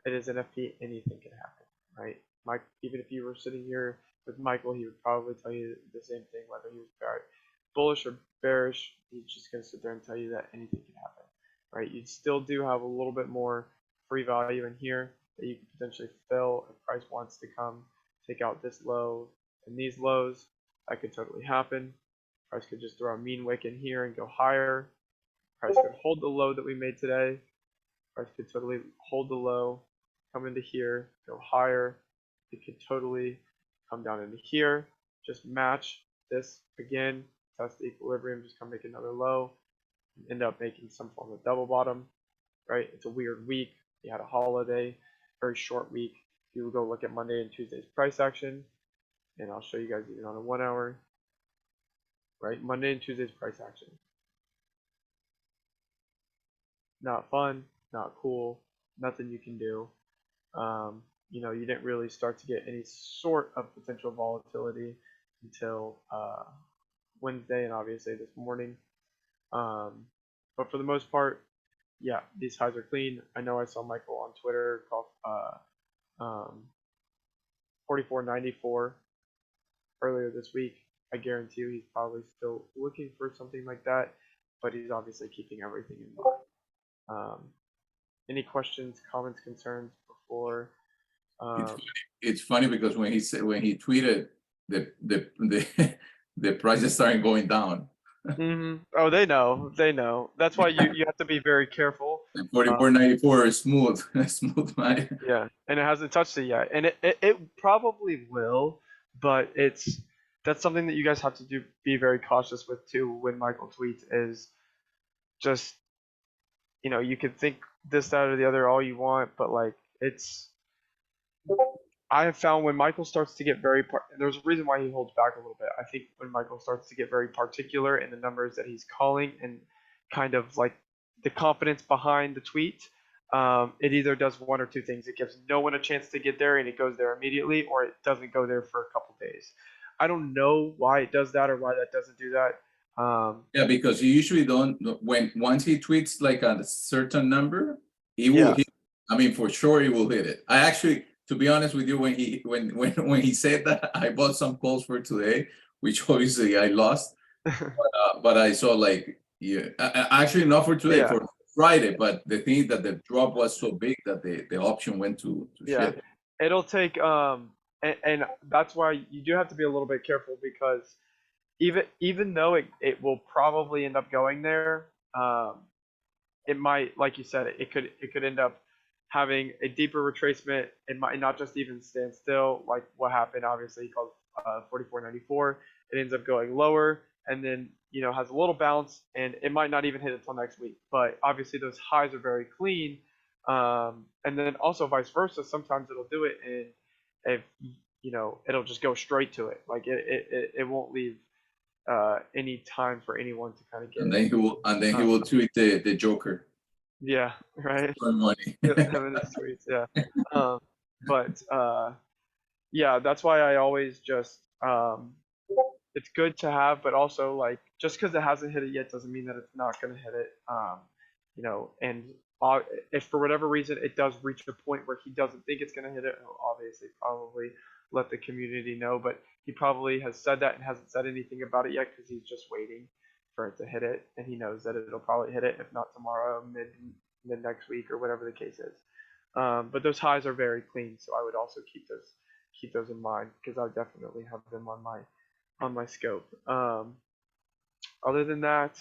It is NFP. Anything can happen, right? Mike, even if you were sitting here with Michael, he would probably tell you the same thing, whether he was bullish or bearish. He's just going to sit there and tell you that anything can happen, right? You still do have a little bit more free value in here that you could potentially fill if price wants to come take out this low and these lows. That could totally happen. Price could just throw a mean wick in here and go higher. Price could hold the low that we made today. Price could totally hold the low, come into here, go higher. It could totally come down into here, just match this again, test the equilibrium, just come make another low, and end up making some form of double bottom, right? It's a weird week. You had a holiday, very short week. You will go look at Monday and Tuesday's price action, and I'll show you guys even on a 1 hour, right? Monday and Tuesday's price action. Not fun, not cool, nothing you can do. You know, you didn't really start to get any sort of potential volatility until Wednesday and obviously this morning. But for the most part, yeah, these highs are clean. I know I saw Michael on Twitter call 44.94 earlier this week. I guarantee you he's probably still looking for something like that, but he's obviously keeping everything in mind. Any questions, comments, concerns before? It's funny because when he tweeted the prices started going down. Oh, they know. That's why you have to be very careful. 44.94 is smooth, smooth money. Yeah, and it hasn't touched it yet, and it probably will, but that's something that you guys have to be very cautious with too. When Michael tweets is just, you know, you can think this, that, or the other all you want, but like I have found when Michael starts to get there's a reason why he holds back a little bit. I think when Michael starts to get very particular in the numbers that he's calling and kind of like the confidence behind the tweet, it either does one or two things. It gives no one a chance to get there and it goes there immediately, or it doesn't go there for a couple days. I don't know why it does that or why that doesn't do that. Yeah, because you usually don't, once he tweets like a certain number, he will hit. I mean, for sure he will hit it. I actually, to be honest with you, when he said that, I bought some calls for today, which obviously I lost. But I saw like, yeah, actually not for today, for Friday. But the thing is that the drop was so big that the option went to shit. It'll take and that's why you do have to be a little bit careful, because even though it will probably end up going there, it might, like you said, it could end up having a deeper retracement. It might not just even stand still, like what happened. Obviously, he called 44.94. It ends up going lower, and then has a little bounce, and it might not even hit until next week. But obviously, those highs are very clean, and then also vice versa. Sometimes it'll do it, and if it'll just go straight to it. Like it won't leave any time for anyone to kind of get And it. then he will tweet the Joker Yeah, right. for money. Him and his tweets, yeah. But yeah, that's why I always just it's good to have, but also like just because it hasn't hit it yet doesn't mean that it's not going to hit it. And if for whatever reason it does reach a point where he doesn't think it's going to hit it, he'll obviously probably let the community know. But he probably has said that and hasn't said anything about it yet because he's just waiting for it to hit it, and he knows that it'll probably hit it, if not tomorrow, mid next week or whatever the case is. But those highs are very clean, so I would also keep those in mind because I definitely have them on my scope. Other than that,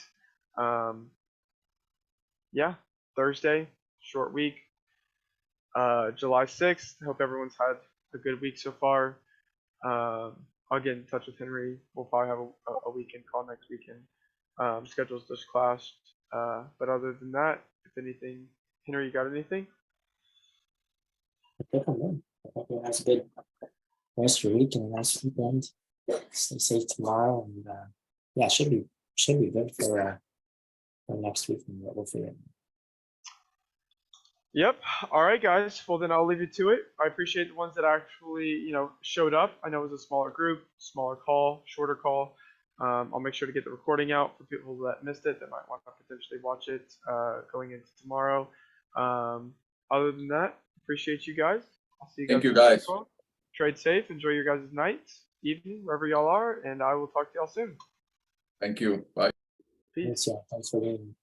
yeah, Thursday, short week. July 6th. Hope everyone's had a good week so far. I'll get in touch with Henry. We'll probably have a weekend call next weekend. Schedules just clashed. But other than that, if anything, Henry, you got anything? I think I'm in. I think it has a good rest of your week and a nice weekend. Stay safe tomorrow, and yeah, should be good for next week, and we'll figure it out. Yep. All right, guys. Well, then I'll leave you to it. I appreciate the ones that actually, showed up. I know it was a smaller group, smaller call, shorter call. I'll make sure to get the recording out for people that missed it that might want to potentially watch it going into tomorrow. Other than that, appreciate you guys. I'll see you guys. Thank you, guys. Trade safe. Enjoy your guys' night, evening, wherever y'all are, and I will talk to y'all soon. Thank you. Bye. Peace. Thanks for being.